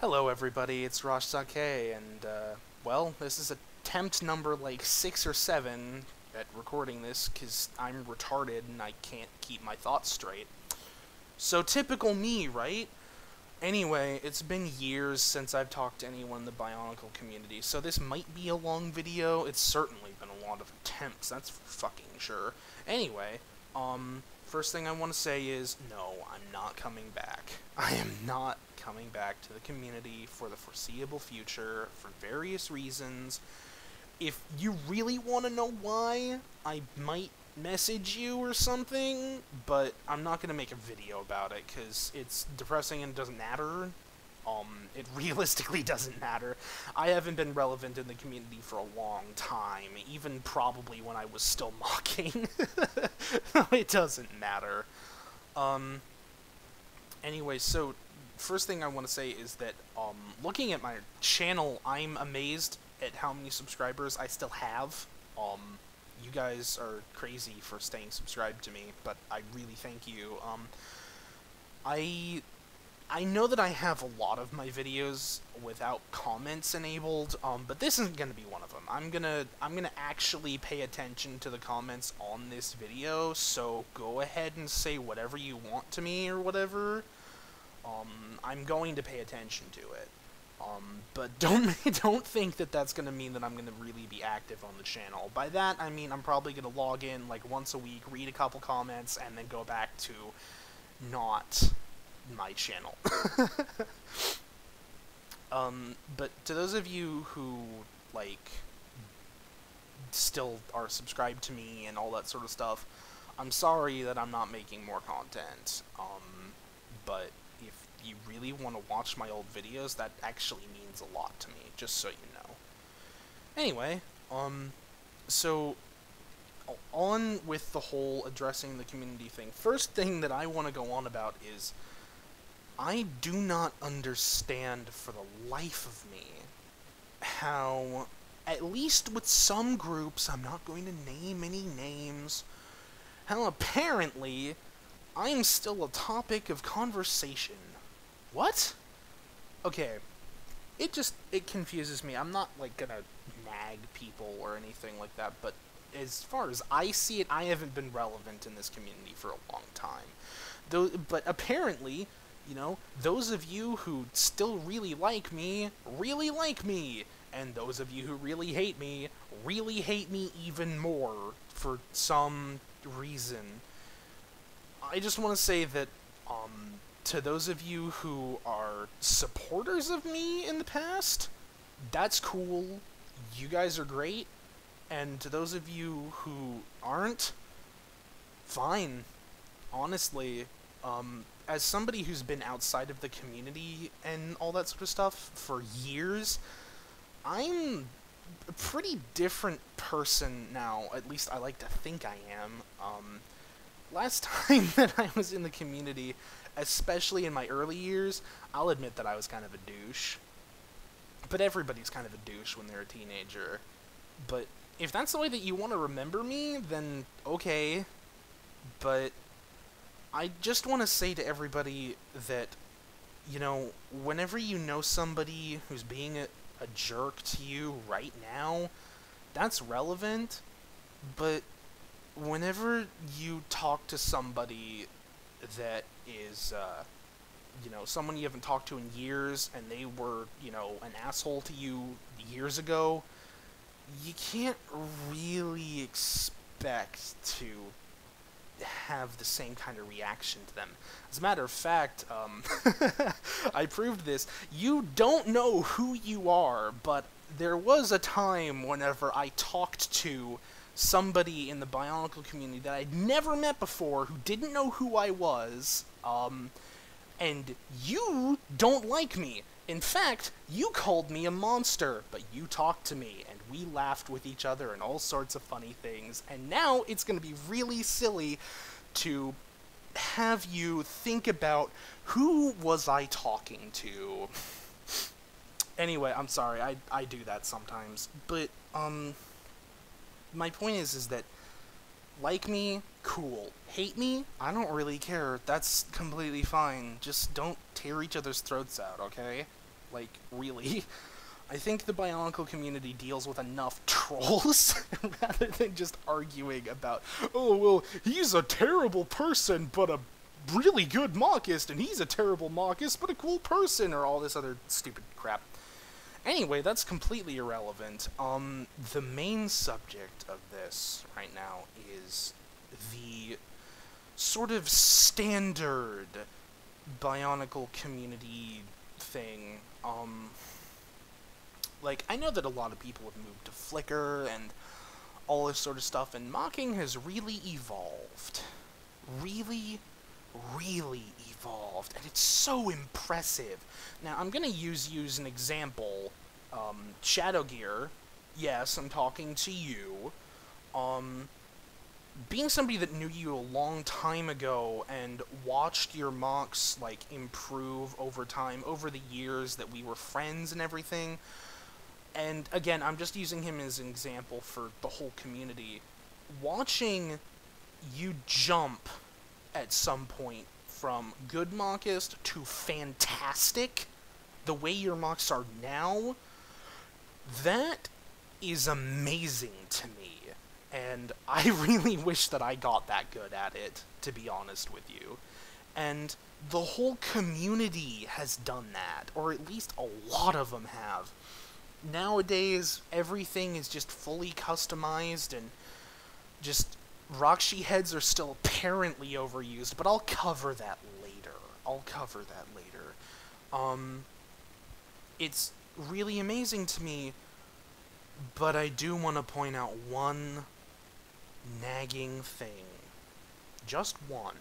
Hello everybody, it's Rashzakea, and well, this is attempt number like 6 or 7 at recording this, because I'm retarded and I can't keep my thoughts straight. So typical me, right? Anyway, it's been years since I've talked to anyone in the Bionicle community, so this might be a long video. It's certainly been a lot of attempts, that's for fucking sure. Anyway, first thing I want to say is, no, I'm not coming back. I am not coming back to the community for the foreseeable future, for various reasons. If you really want to know why, I might message you or something, but I'm not going to make a video about it, because it's depressing and it doesn't matter. It realistically doesn't matter. I haven't been relevant in the community for a long time, even probably when I was still mocking. It doesn't matter. Anyway, so, first thing I want to say is that, looking at my channel, I'm amazed at how many subscribers I still have. You guys are crazy for staying subscribed to me, but I really thank you. I know that I have a lot of my videos without comments enabled, but this isn't gonna be one of them. I'm gonna actually pay attention to the comments on this video, so go ahead and say whatever you want to me or whatever. I'm going to pay attention to it. But don't think that that's gonna mean that I'm gonna really be active on the channel. By that, I mean I'm probably gonna log in like once a week, read a couple comments, and then go back to not my channel. But to those of you who, like, still are subscribed to me and all that sort of stuff, I'm sorry that I'm not making more content. But if you really want to watch my old videos, that actually means a lot to me, just so you know. Anyway, so on with the whole addressing the community thing. First thing that I want to go on about is I do not understand for the life of me how, at least with some groups, I'm not going to name any names, how apparently I'm still a topic of conversation. What? Okay, it confuses me. I'm not, like, gonna nag people or anything like that, but as far as I see it, I haven't been relevant in this community for a long time. But apparently, you know, those of you who still really like me, and those of you who really hate me even more for some reason. I just want to say that, to those of you who are supporters of me in the past, that's cool. You guys are great. And to those of you who aren't, fine. Honestly, as somebody who's been outside of the community and all that sort of stuff for years, I'm a pretty different person now. At least I like to think I am. Last time that I was in the community, especially in my early years, I'll admit that I was kind of a douche. But everybody's kind of a douche when they're a teenager. But if that's the way that you want to remember me, then okay. But I just want to say to everybody that, you know, whenever you know somebody who's being a jerk to you right now, that's relevant. But whenever you talk to somebody that is, you know, someone you haven't talked to in years, and they were, you know, an asshole to you years ago, you can't really expect to have the same kind of reaction to them. As a matter of fact, I proved this. You don't know who you are, but there was a time whenever I talked to somebody in the Bionicle community that I'd never met before, who didn't know who I was, and you don't like me. In fact, you called me a monster, but you talked to me, and we laughed with each other and all sorts of funny things, and now it's going to be really silly to have you think about who was I talking to. Anyway, I'm sorry, I do that sometimes, but, my point is that, like me, cool. Hate me? I don't really care. That's completely fine. Just don't tear each other's throats out, okay? Like, really. I think the Bionicle community deals with enough trolls rather than just arguing about, oh, well, he's a terrible person, but a really good mockist, and he's a terrible mockist, but a cool person, or all this other stupid crap. Anyway, that's completely irrelevant. The main subject of this right now is the sort of standard Bionicle community thing. Like, I know that a lot of people have moved to Flickr and all this sort of stuff, and mocking has really evolved. Really, really evolved, and it's so impressive. Now, I'm gonna use you as an example. Shadowgear, yes, I'm talking to you. Being somebody that knew you a long time ago and watched your mocks, like, improve over time, over the years that we were friends and everything, and again, I'm just using him as an example for the whole community. Watching you jump at some point from good mockist to fantastic, the way your mocks are now, that is amazing to me. And I really wish that I got that good at it, to be honest with you. And the whole community has done that, or at least a lot of them have. Nowadays, everything is just fully customized, and just Roxy heads are still apparently overused, but I'll cover that later. It's really amazing to me, but I do want to point out one nagging thing. Just one.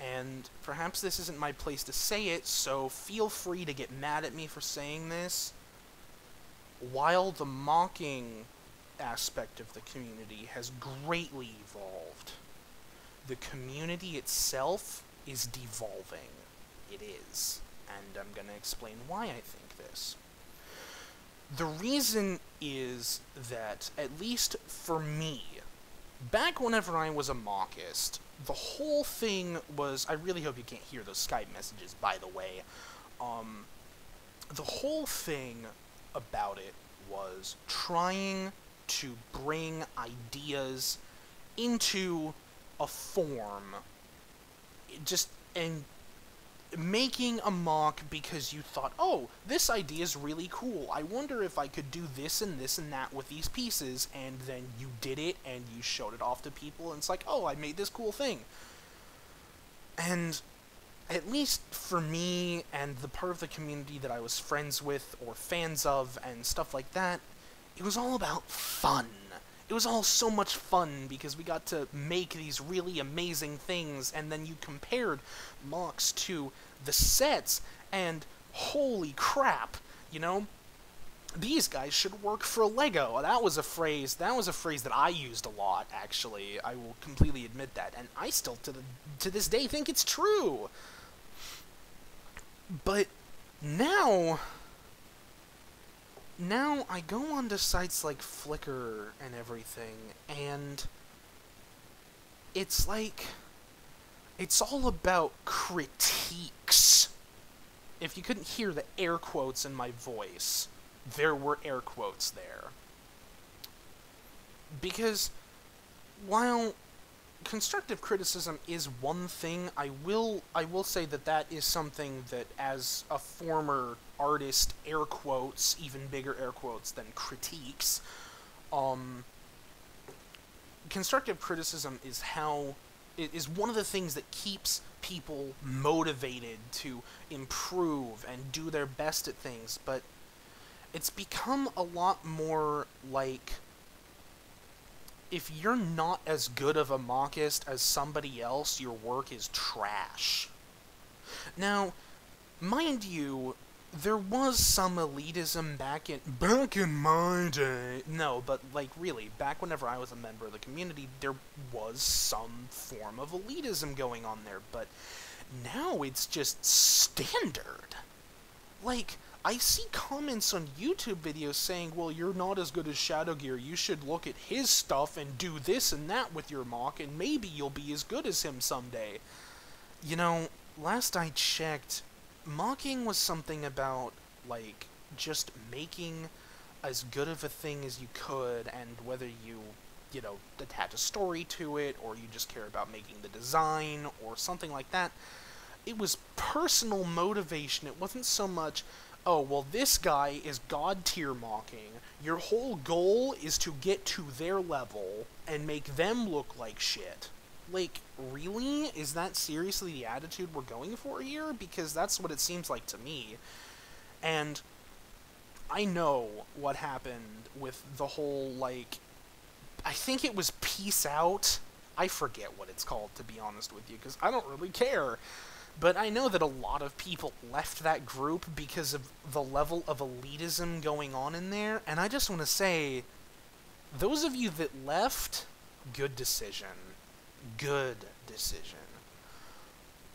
And perhaps this isn't my place to say it, so feel free to get mad at me for saying this. While the mocking aspect of the community has greatly evolved, the community itself is devolving. It is. And I'm going to explain why I think this. The reason is that, at least for me, back whenever I was a mockist, the whole thing was... I really hope you can't hear those Skype messages, by the way. The whole thing about it was trying to bring ideas into a form, and making a mock because you thought, oh, this idea is really cool, I wonder if I could do this and that with these pieces, and then you did it, and you showed it off to people, and it's like, oh, I made this cool thing. And at least for me, and the part of the community that I was friends with, or fans of, and stuff like that, it was all about fun. It was all so much fun, because we got to make these really amazing things, and then you compared mocks to the sets, and holy crap, you know? These guys should work for Lego. That was a phrase that I used a lot, actually. I will completely admit that, and I still, to this day, think it's true. But now I go onto sites like Flickr and everything, and it's like, it's all about critiques. If you couldn't hear the air quotes in my voice, there were air quotes there. Because while constructive criticism is one thing, I will say that that is something that, as a former artist, air quotes, even bigger air quotes than critiques, constructive criticism is one of the things that keeps people motivated to improve and do their best at things, but it's become a lot more like, if you're not as good of a mockist as somebody else, your work is trash. Now, mind you, there was some elitism back in my day. No, but, like, really, back whenever I was a member of the community, there was some form of elitism going on there, but now it's just standard. Like, I see comments on YouTube videos saying, well, you're not as good as Shadowgear, you should look at his stuff and do this and that with your mock, and maybe you'll be as good as him someday. You know, last I checked, mocking was something about, like, just making as good of a thing as you could, and whether you know, attach a story to it, or you just care about making the design, or something like that. It was personal motivation. It wasn't so much, oh, well, this guy is god tier mocking. Your whole goal is to get to their level and make them look like shit. Like, really? Is that seriously the attitude we're going for here? Because that's what it seems like to me. And I know what happened with the whole, like, I think it was Peace Out. I forget what it's called, to be honest with you, because I don't really care. But I know that a lot of people left that group because of the level of elitism going on in there, and I just want to say, those of you that left, good decision. Good decision.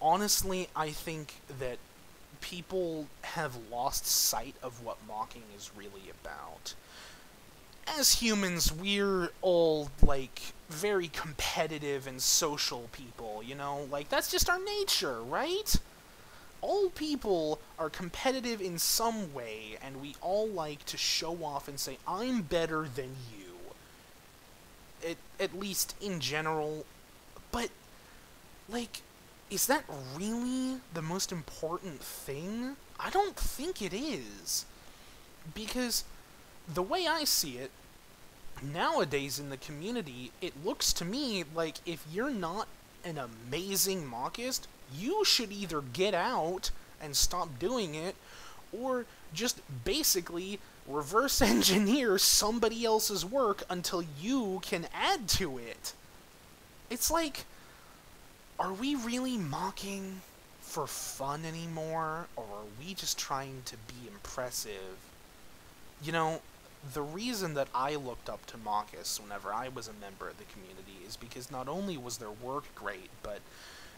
Honestly, I think that people have lost sight of what mocking is really about. As humans, we're all, like, very competitive and social people, you know? Like, that's just our nature, right? All people are competitive in some way, and we all like to show off and say, I'm better than you. At least in general. But, like, is that really the most important thing? I don't think it is. Because the way I see it, nowadays in the community, it looks to me like if you're not an amazing mockist, you should either get out and stop doing it, or just basically reverse engineer somebody else's work until you can add to it. It's like, are we really mocking for fun anymore, or are we just trying to be impressive? You know, the reason that I looked up to mockists whenever I was a member of the community is because not only was their work great, but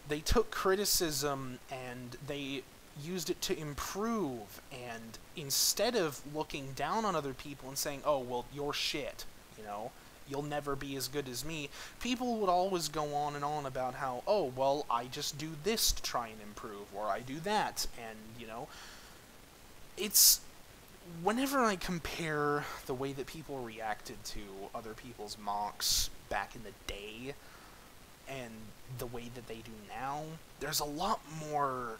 they took criticism and they used it to improve, and instead of looking down on other people and saying, oh, well, you're shit, you know, you'll never be as good as me, people would always go on and on about how, oh, well, I just do this to try and improve, or I do that, and, you know, it's, whenever I compare the way that people reacted to other people's mocks back in the day, and the way that they do now, there's a lot more,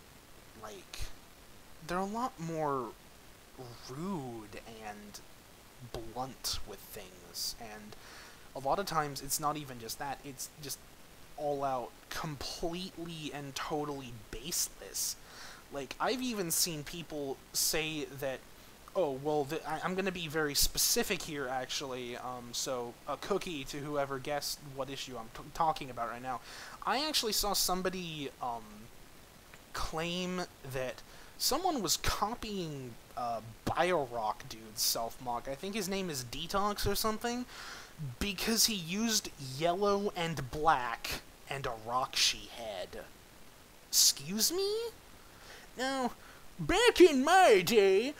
like, they're a lot more rude and blunt with things, and a lot of times it's not even just that, it's just all out completely and totally baseless. Like, I've even seen people say that, oh, well, I'm going to be very specific here, actually, so a cookie to whoever guessed what issue I'm talking about right now. I actually saw somebody claim that someone was copying Biorock dude's self-mock. I think his name is Detox or something, because he used yellow and black and a Rockshi head. Excuse me? Now, back in my day,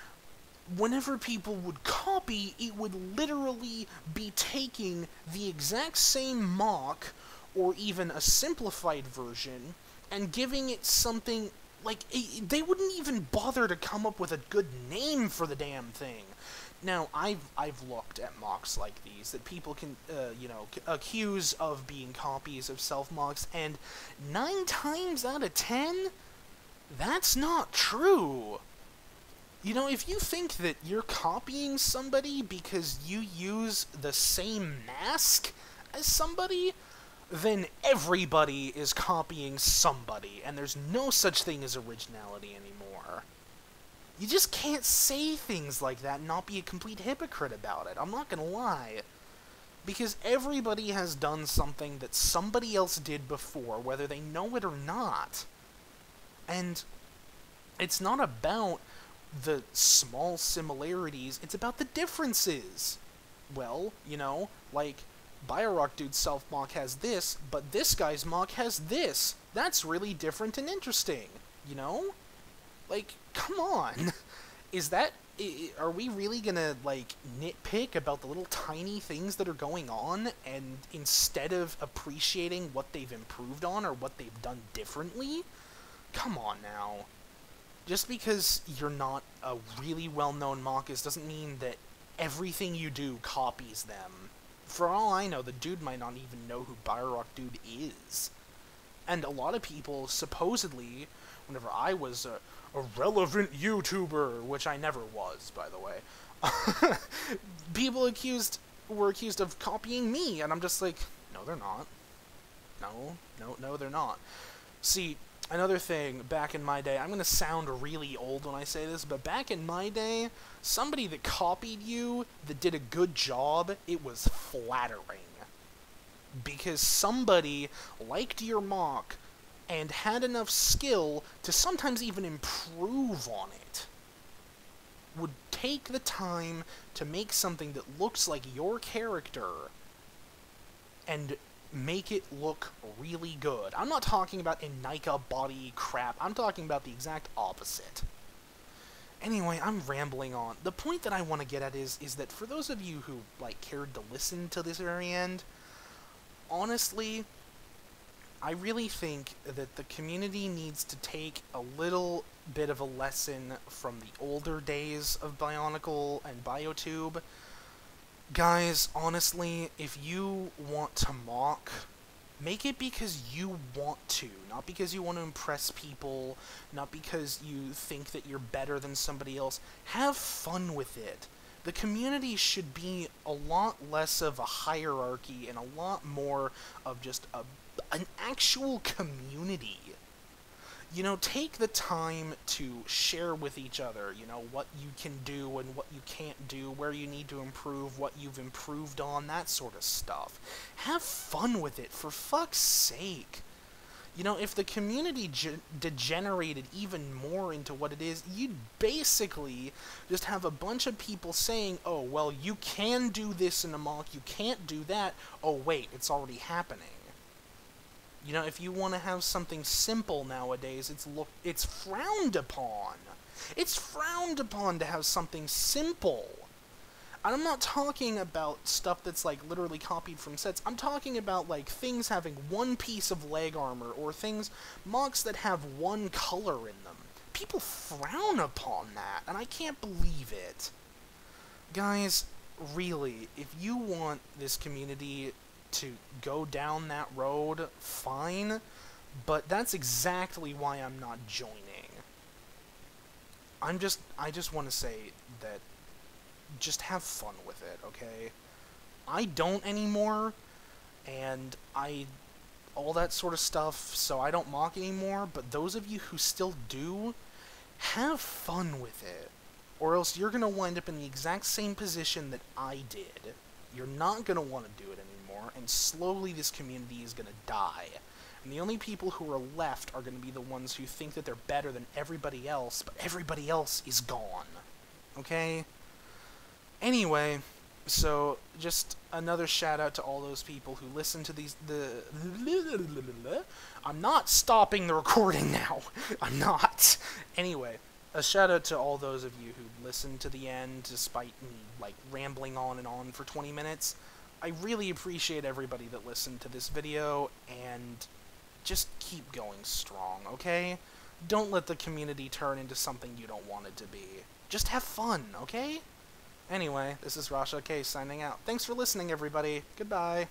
whenever people would copy, it would literally be taking the exact same mock, or even a simplified version, and giving it something, like, they wouldn't even bother to come up with a good name for the damn thing. Now, I've looked at mocks like these that people can, you know, accuse of being copies of self-mocks, and 9 times out of 10, that's not true. You know, if you think that you're copying somebody because you use the same mask as somebody, then everybody is copying somebody, and there's no such thing as originality anymore. You just can't say things like that and not be a complete hypocrite about it. I'm not gonna lie. Because everybody has done something that somebody else did before, whether they know it or not. And it's not about the small similarities, it's about the differences. Well, you know, like, Biorock dude's self-mock has this, but this guy's mock has this. That's really different and interesting, you know? Like, come on. Is that... are we really gonna, like, nitpick about the little tiny things that are going on, and instead of appreciating what they've improved on or what they've done differently? Come on now. Just because you're not a really well-known Machist doesn't mean that everything you do copies them. For all I know, the dude might not even know who Biorock Dude is. And a lot of people, supposedly, whenever I was a relevant YouTuber, which I never was, by the way, people were accused of copying me, and I'm just like, no, they're not. No, they're not. See, another thing, back in my day, I'm going to sound really old when I say this, but back in my day, somebody that copied you, that did a good job, it was flattering. Because somebody liked your mock and had enough skill to sometimes even improve on it. Would take the time to make something that looks like your character and make it look really good. I'm not talking about Inika body crap, I'm talking about the exact opposite. Anyway, I'm rambling on. The point that I want to get at is that for those of you who, like, cared to listen to this very end, honestly, I really think that the community needs to take a little bit of a lesson from the older days of Bionicle and Biotube. Guys, honestly, if you want to mock, make it because you want to, not because you want to impress people, not because you think that you're better than somebody else. Have fun with it. The community should be a lot less of a hierarchy and a lot more of just an actual community. You know, take the time to share with each other, you know, what you can do and what you can't do, where you need to improve, what you've improved on, that sort of stuff. Have fun with it, for fuck's sake. You know, if the community degenerated even more into what it is, you'd basically just have a bunch of people saying, oh, well, you can do this in a mock, you can't do that, oh, wait, it's already happening. You know, if you want to have something simple nowadays, it's frowned upon. It's frowned upon to have something simple. And I'm not talking about stuff that's, like, literally copied from sets. I'm talking about, like, things having one piece of leg armor, or mocks that have one color in them. People frown upon that, and I can't believe it. Guys, really, if you want this community to go down that road, fine, but that's exactly why I'm not joining. I just want to say that just have fun with it, okay? I don't anymore, and all that sort of stuff, so I don't mock anymore, but those of you who still do, have fun with it, or else you're gonna wind up in the exact same position that I did. You're not gonna want to do it anymore, and slowly this community is gonna die. And the only people who are left are gonna be the ones who think that they're better than everybody else, but everybody else is gone. Okay? Anyway, so just another shout out to all those people who listen to I'm not stopping the recording now. I'm not. Anyway, a shout out to all those of you who listened to the end despite me, like, rambling on for 20 minutes. I really appreciate everybody that listened to this video, and just keep going strong, okay? Don't let the community turn into something you don't want it to be. Just have fun, okay? Anyway, this is Rashzakea signing out. Thanks for listening, everybody. Goodbye.